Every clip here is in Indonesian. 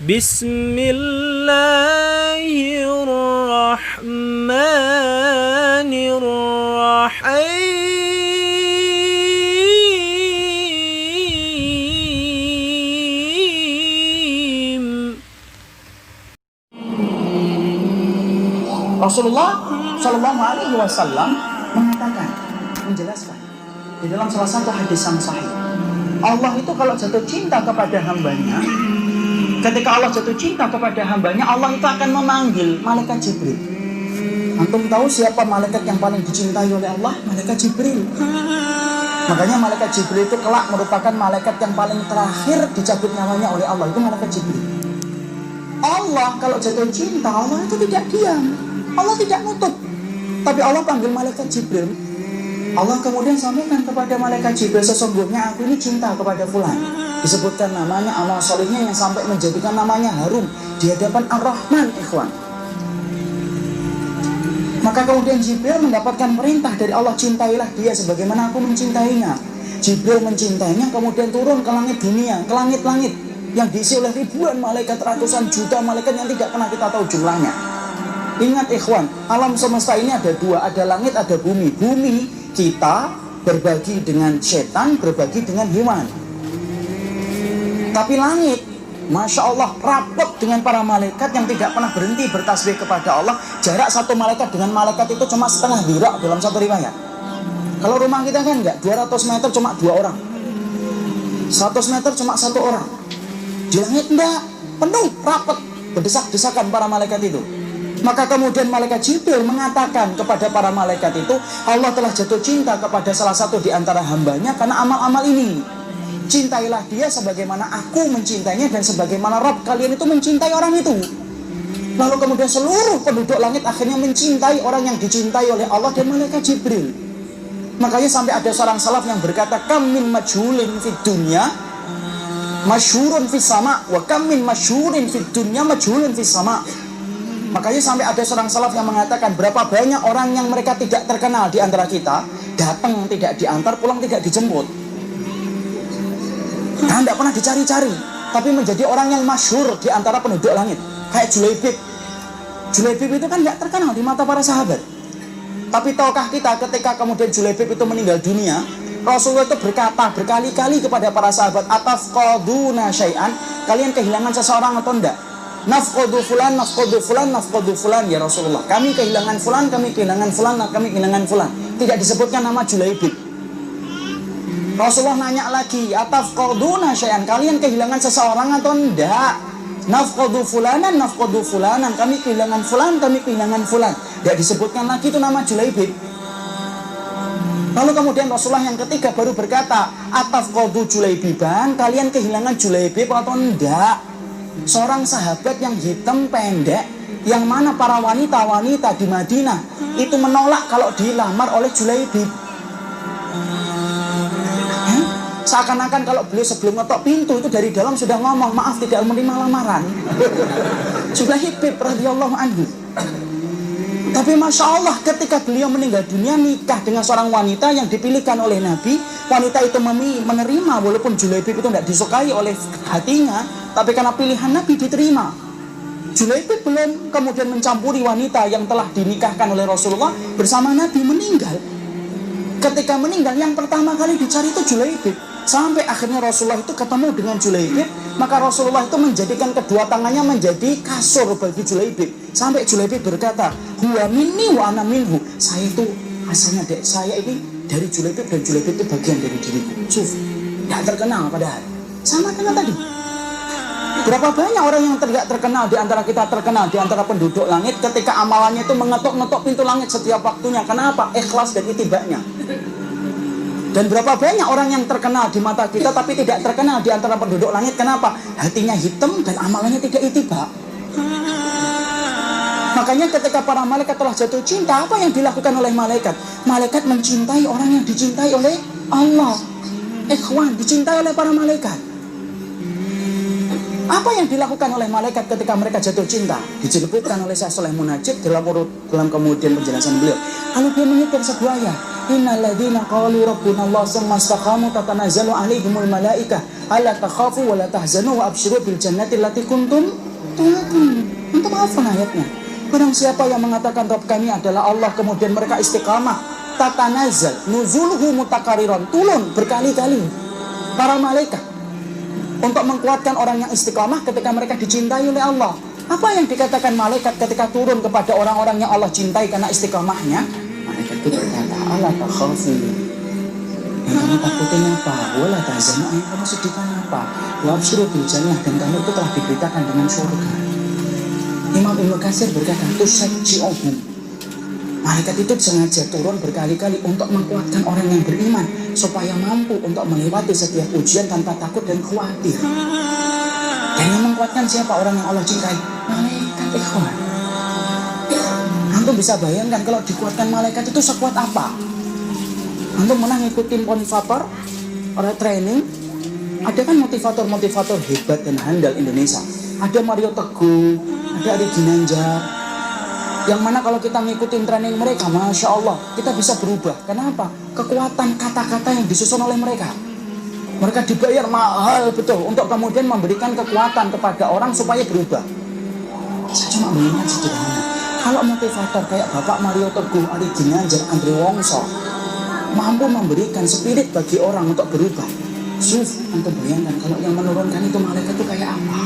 Bismillahirrahmanirrahim. Rasulullah Shallallahu Alaihi Wasallam mengatakan, menjelaskan di dalam salah satu hadis yang sahih, Allah itu kalau jatuh cinta kepada hambanya, ketika Allah jatuh cinta kepada hambanya, Allah itu akan memanggil malaikat Jibril. Antum tahu siapa malaikat yang paling dicintai oleh Allah? Malaikat Jibril. Makanya malaikat Jibril itu kelak merupakan malaikat yang paling terakhir dicabut nyawanya oleh Allah. Itu malaikat Jibril. Allah kalau jatuh cinta, Allah itu tidak diam, Allah tidak nutup, tapi Allah panggil malaikat Jibril. Allah kemudian sampaikan kepada malaikat Jibril, sesungguhnya aku ini cinta kepada fulan. Disebutkan namanya, amal solehnya yang sampai menjadikan namanya harum di hadapan Ar-Rahman, ikhwan. Maka kemudian Jibril mendapatkan perintah dari Allah, cintailah dia sebagaimana aku mencintainya. Jibril mencintainya, kemudian turun ke langit dunia, ke langit-langit yang diisi oleh ribuan malaikat, ratusan juta malaikat yang tidak pernah kita tahu jumlahnya. Ingat ikhwan, alam semesta ini ada dua, ada langit, ada bumi. Bumi kita berbagi dengan setan, berbagi dengan hewan. Tapi langit, Masya Allah, rapat dengan para malaikat yang tidak pernah berhenti bertasbih kepada Allah. Jarak satu malaikat dengan malaikat itu cuma setengah dirak dalam satu riwayat. Kalau rumah kita kan enggak, 200 meter cuma 2 orang, 100 meter cuma 1 orang. Di langit enggak, penuh, rapat, berdesak-desakan para malaikat itu. Maka kemudian malaikat Jibril mengatakan kepada para malaikat itu, Allah telah jatuh cinta kepada salah satu di antara hambanya karena amal-amal ini. Cintailah dia sebagaimana aku mencintainya dan sebagaimana Rabb kalian itu mencintai orang itu. Lalu kemudian seluruh penduduk langit akhirnya mencintai orang yang dicintai oleh Allah dan malaikat Jibril. Makanya sampai ada seorang salaf yang berkata, kam min majhulin fid dunya masyhurun fis sama, wa kam min masyhurin fid dunya majhulun fis sama. Makanya sampai ada seorang salaf yang mengatakan, berapa banyak orang yang mereka tidak terkenal di antara kita, datang tidak diantar, pulang tidak dijemput. Nah, tidak pernah dicari-cari, tapi menjadi orang yang masyhur di antara penduduk langit. Kayak Julaibib. Julaibib itu kan tidak terkenal di mata para sahabat. Tapi tahukah kita ketika kemudian Julaibib itu meninggal dunia, Rasulullah itu berkata berkali-kali kepada para sahabat, atafqaduna syai'an, kalian kehilangan seseorang atau tidak? Nafqadu fulan, nafqadu fulan, nafqadu fulan, ya Rasulullah. Kami kehilangan fulan, kami kehilangan fulan, kami kehilangan fulan. Tidak disebutkan nama Julaibib. Rasulullah nanya lagi, atafqaduna syai'an, kalian kehilangan seseorang atau tidak? Nafqadu fulanan, nafqadu fulanan, kami kehilangan fulan, kami kehilangan fulan. Tidak disebutkan lagi itu nama Julaibib. Lalu kemudian Rasulullah yang ketiga baru berkata, atafqadu Julaibiban, kalian kehilangan Julaibib atau tidak? Seorang sahabat yang hitam pendek, yang mana para wanita-wanita di Madinah itu menolak kalau dilamar oleh Julaibib. Seakan-akan kalau beliau sebelum ngetok pintu itu dari dalam sudah ngomong, maaf tidak menerima lamaran. Julaibib radhiyallahu anhu. Tapi Masya Allah, ketika beliau meninggal dunia, nikah dengan seorang wanita yang dipilihkan oleh Nabi. Wanita itu menerima, walaupun Julaibib itu tidak disukai oleh hatinya, tapi karena pilihan Nabi diterima. Julaibib belum kemudian mencampuri wanita yang telah dinikahkan oleh Rasulullah bersama Nabi, meninggal. Ketika meninggal, yang pertama kali dicari itu Julaibib. Sampai akhirnya Rasulullah itu ketemu dengan Julaibib, maka Rasulullah itu menjadikan kedua tangannya menjadi kasur bagi Julaibib. Sampai Julaibib berkata, huwa minni wa ana minhu. Saya itu asalnya saya ini dari Julaibib dan Julaibib itu bagian dari diriku. Suf, tidak terkenal padahal. Sama dengan tadi. Berapa banyak orang yang tidak terkenal di antara kita, terkenal di antara penduduk langit ketika amalannya itu mengetuk-ngetuk pintu langit setiap waktunya. Kenapa? Ikhlas dan itibaknya. Dan berapa banyak orang yang terkenal di mata kita tapi tidak terkenal di antara penduduk langit. Kenapa? Hatinya hitam dan amalannya tidak itibak. Makanya ketika para malaikat telah jatuh cinta, apa yang dilakukan oleh malaikat? Malaikat mencintai orang yang dicintai oleh Allah. Ikhwan, dicintai oleh para malaikat. Apa yang dilakukan oleh malaikat ketika mereka jatuh cinta? Disebutkan oleh Syekh Shalih Munajjid dalam kemudian penjelasan beliau. Kalau dia menyetir sebuah ayat, Innal ladzina qalu rabbuna Allah tsumma istaqamu tatanazzalu 'alaihimul malaikah alla takhafu wa la tahzanu wa abshiru bil jannati allati kuntum tu'adun. Untuk apa ayatnya? Barang siapa yang mengatakan Rabb kami adalah Allah, kemudian mereka istiqamah, tatanazzal nuzuluhu mutakariron, turun berkali-kali para malaikat untuk menguatkan orang yang istiqamah ketika mereka dicintai oleh Allah. Apa yang dikatakan malaikat ketika turun kepada orang-orang yang Allah cintai karena istiqamahnya? Malaikat itu berkata, Allah takhafu. Yang kamu takutin apa? Wala tahzanu, yang kamu sedihkan apa? Wa abshiru bil jannah, dan kamu itu telah diberitakan dengan surga. Imam Ibnu Katsir berkata, tusajji'uhum. Malaikat itu sengaja turun berkali-kali untuk menguatkan orang yang beriman supaya mampu untuk melewati setiap ujian tanpa takut dan khawatir. Dan yang menguatkan siapa? Orang yang Allah cintai. Malaikat, ikhwan. Antum bisa bayangkan kalau dikuatkan malaikat itu sekuat apa? Antum pernah ngikutin motivator, orang training. Ada kan motivator-motivator hebat dan handal Indonesia. Ada Mario Teguh, ada Ari Ginanjar. Yang mana kalau kita ngikutin training mereka, Masya Allah, kita bisa berubah. Kenapa? Kekuatan kata-kata yang disusun oleh mereka. Mereka dibayar mahal betul untuk kemudian memberikan kekuatan kepada orang supaya berubah. Saya cuma bayangkan sederhana. Kalau motivator kayak Bapak Mario Teguh, Ari Ginanjar, Andre Wongso mampu memberikan spirit bagi orang untuk berubah. Antum bayangkan kalau yang menurunkan itu malaikat itu kayak apa?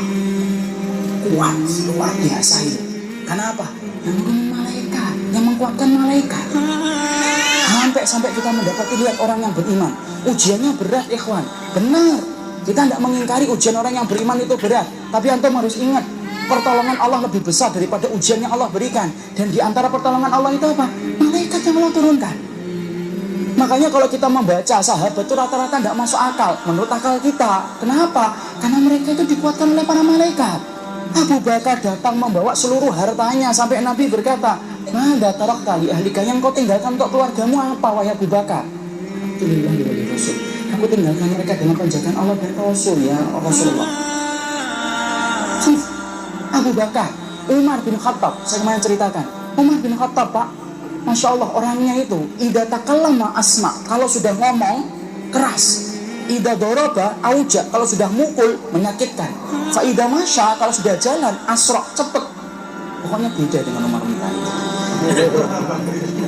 Kuat, luar biasa itu. Kenapa? Yang menurunkan malaikat, yang menguatkan malaikat. Sampai kita mendapati lihat orang yang beriman. Ujiannya berat, ikhwan. Benar. Kita tidak mengingkari ujian orang yang beriman itu berat. Tapi antum harus ingat, pertolongan Allah lebih besar daripada ujian yang Allah berikan. Dan di antara pertolongan Allah itu apa? Malaikat yang Allah turunkan. Makanya kalau kita membaca sahabat itu rata-rata tidak masuk akal. Menurut akal kita. Kenapa? Karena mereka itu dikuatkan oleh para malaikat. Abu Bakar datang membawa seluruh hartanya sampai Nabi berkata, "Mada tarakta li ahlika, yang kau tinggalkan untuk keluargamu apa, wahai Abu Bakar?" Alhamdulillah wa Rasul. Aku tinggalkan mereka dalam penjagaan Allah dan Rasul, ya Rasulullah. Abu Bakar, Umar bin Khattab, saya kemarin ceritakan. Umar bin Khattab, Pak, Masya Allah, orangnya itu idza takallama asma, kalau sudah ngomong keras. Idza daraba auja, kalau sudah mukul menyakitkan. Fa idza masya, kalau sudah jalan asra, cepet. Pokoknya beda dengan Umar bin Khattab.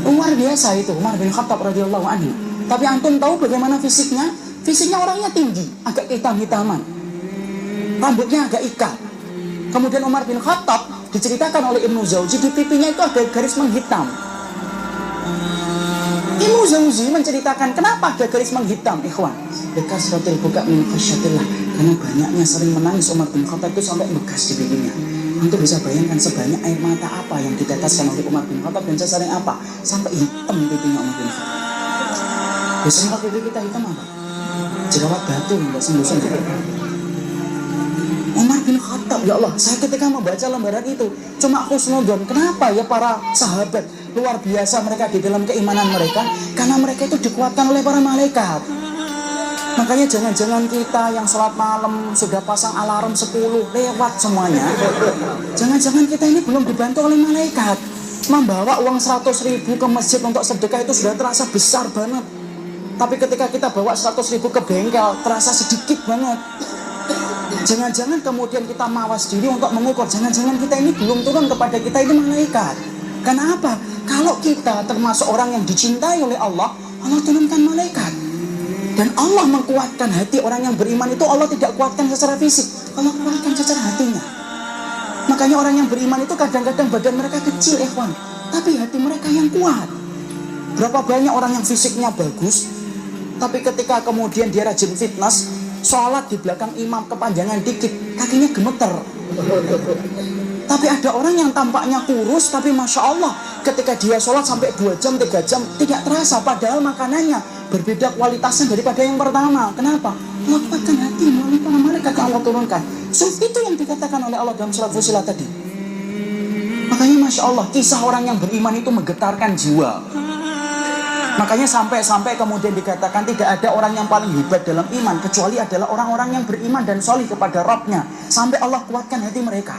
Umar biasa itu, Umar bin Khattab radhiyallahu anhu. Tapi antum tahu bagaimana fisiknya? Fisiknya orangnya tinggi, agak hitam-hitaman. Rambutnya agak ikat. Kemudian Umar bin Khattab diceritakan oleh Ibnu Jauzi, di pipinya itu ada garis menghitam. Ibnu Jauzi menceritakan kenapa ada garis menghitam, ikhwan. Bekas rotil buka min khasyatillah, karena banyaknya sering menangis Umar bin Khattab itu sampai bekas di pipinya. Untuk bisa bayangkan sebanyak air mata apa yang diteteskan oleh Umar bin Khattab dan sesering apa sampai hitam pipinya Umar bin Khattab. Biasanya pipi kita hitam apa? Jerawat batu, nggak sembuh-sembuh. Umar bin Khattab, ya Allah, saya ketika membaca lembaran itu cuma husnudzon. Kenapa ya para sahabat luar biasa mereka di dalam keimanan mereka? Karena mereka itu dikuatkan oleh para malaikat. Makanya jangan-jangan kita yang sholat malam sudah pasang alarm 10 lewat semuanya. Jangan-jangan kita ini belum dibantu oleh malaikat. Membawa uang 100.000 ke masjid untuk sedekah itu sudah terasa besar banget. Tapi ketika kita bawa 100.000 ke bengkel terasa sedikit banget. Jangan-jangan kemudian kita mawas diri untuk mengukur, jangan-jangan kita ini belum turun kepada kita ini malaikat. Kenapa? Kalau kita termasuk orang yang dicintai oleh Allah, Allah turunkan malaikat. Dan Allah mengkuatkan hati orang yang beriman itu, Allah tidak kuatkan secara fisik, Allah kuatkan secara hatinya. Makanya orang yang beriman itu kadang-kadang badan mereka kecil, ikhwan, tapi hati mereka yang kuat. Berapa banyak orang yang fisiknya bagus, tapi ketika kemudian dia rajin fitness, sholat di belakang imam kepanjangan dikit, kakinya gemeter. Tapi ada orang yang tampaknya kurus, tapi Masya Allah, ketika dia sholat sampai 2 jam, 3 jam, tidak terasa. Padahal makanannya berbeda kualitasnya daripada yang pertama. Kenapa? Allah kuatkan hati melalui para malaikat yang Allah turunkan. Itu yang dikatakan oleh Allah dalam surat Fussilat tadi. Makanya Masya Allah, kisah orang yang beriman itu menggetarkan jiwa. Makanya sampai kemudian dikatakan tidak ada orang yang paling hebat dalam iman kecuali adalah orang-orang yang beriman dan solih kepada Rabb-nya. Sampai Allah kuatkan hati mereka.